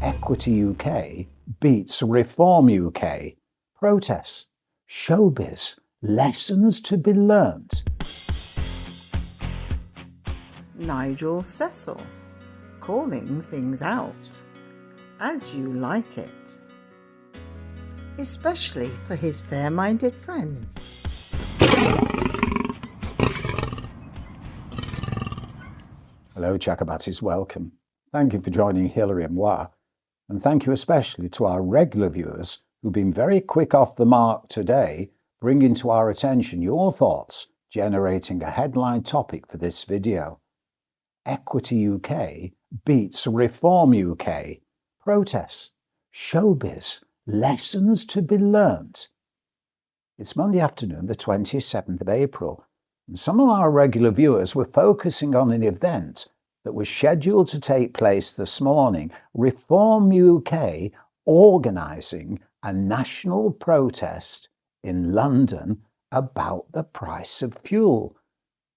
EquityUK beats ReformUK. Protests. Showbiz. Lessons to be learnt. Nigel.cecil, calling things out as you like it, especially for his fair-minded friends. Hello, Chakabatis, welcome. Thank you for joining Hilary and moi, and thank you especially to our regular viewers who've been very quick off the mark today, bringing to our attention your thoughts, generating a headline topic for this video. EquityUK beats ReformUK. Protests. Showbiz. Lessons to be learnt. It's Monday afternoon, the 27th of April, and some of our regular viewers were focusing on an event that was scheduled to take place this morning, ReformUK organising a national protest in London about the price of fuel.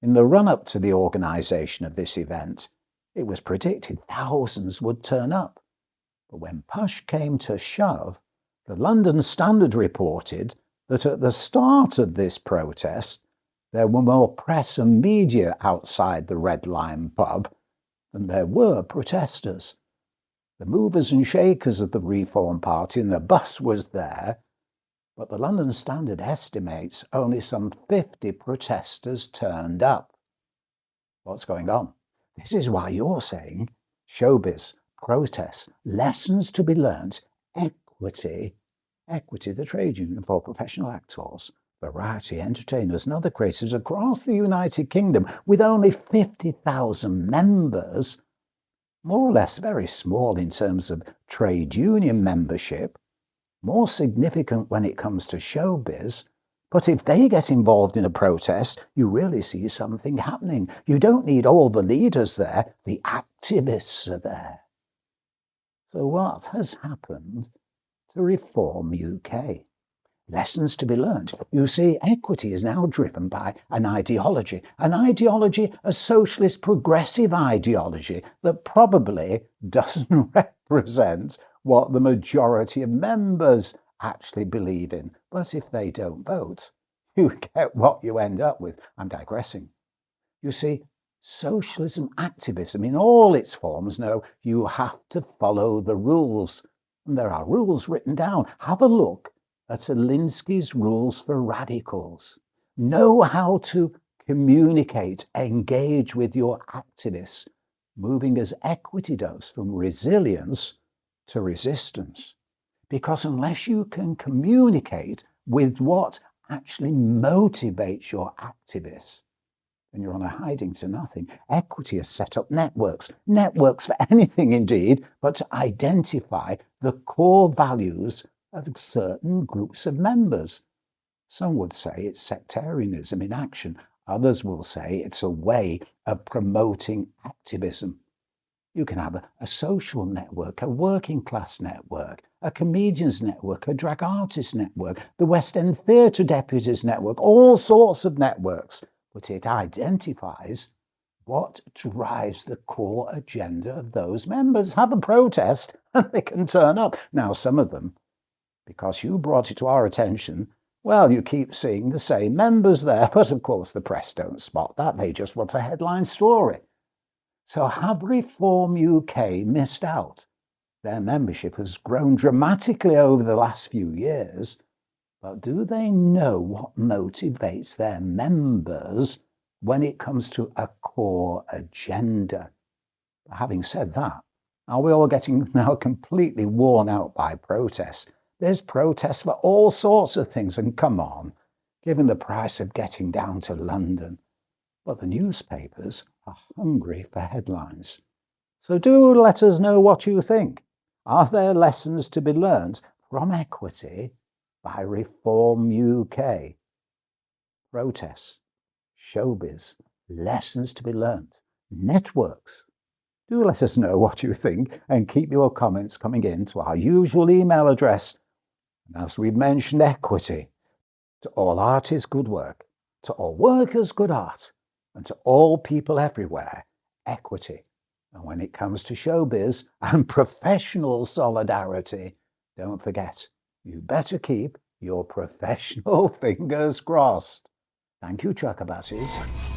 In the run-up to the organisation of this event, it was predicted thousands would turn up. But when push came to shove, the London Standard reported that at the start of this protest, there were more press and media outside the Red Lion pub than there were protesters. The movers and shakers of the Reform Party and the bus was there, but the London Standard estimates only some 50 protesters turned up. What's going on? This is why you're saying showbiz, protests, lessons to be learnt, equity, the trade union for professional actors, variety entertainers and other creators across the United Kingdom with only 50,000 members, more or less very small in terms of trade union membership, more significant when it comes to showbiz. But if they get involved in a protest, you really see something happening. You don't need all the leaders there, the activists are there. So what has happened to ReformUK? Lessons to be learnt. You see, equity is now driven by an ideology, a socialist progressive ideology that probably doesn't represent what the majority of members actually believe in. But if they don't vote, you get what you end up with. I'm digressing. You see, socialism, activism in all its forms know you have to follow the rules. And there are rules written down. Have a look at Alinsky's rules for radicals. Know how to communicate, engage with your activists, moving as equity does from resilience to resistance. Because unless you can communicate with what actually motivates your activists, then you're on a hiding to nothing. Equity has set up networks for anything indeed, but to identify the core values of certain groups of members. Some would say it's sectarianism in action. Others will say it's a way of promoting activism. You can have a social network, a working class network, a comedians network, a drag artist network, the West End Theatre Deputies Network, all sorts of networks. But it identifies what drives the core agenda of those members. Have a protest and they can turn up. Now, some of them, because you brought it to our attention, well, you keep seeing the same members there, but of course the press don't spot that. They just want a headline story. So have ReformUK missed out? Their membership has grown dramatically over the last few years, but do they know what motivates their members when it comes to a core agenda? Having said that, are we all getting now completely worn out by protests? There's protests for all sorts of things, and come on, given the price of getting down to London. But the newspapers are hungry for headlines. So do let us know what you think. Are there lessons to be learnt from equity by ReformUK? Protests, showbiz, lessons to be learnt, networks. Do let us know what you think and keep your comments coming in to our usual email address. And as we've mentioned, equity. To all artists, good work. To all workers, good art. And to all people everywhere, equity. And when it comes to showbiz and professional solidarity, don't forget, you better keep your professional fingers crossed. Thank you, Chuckabasses.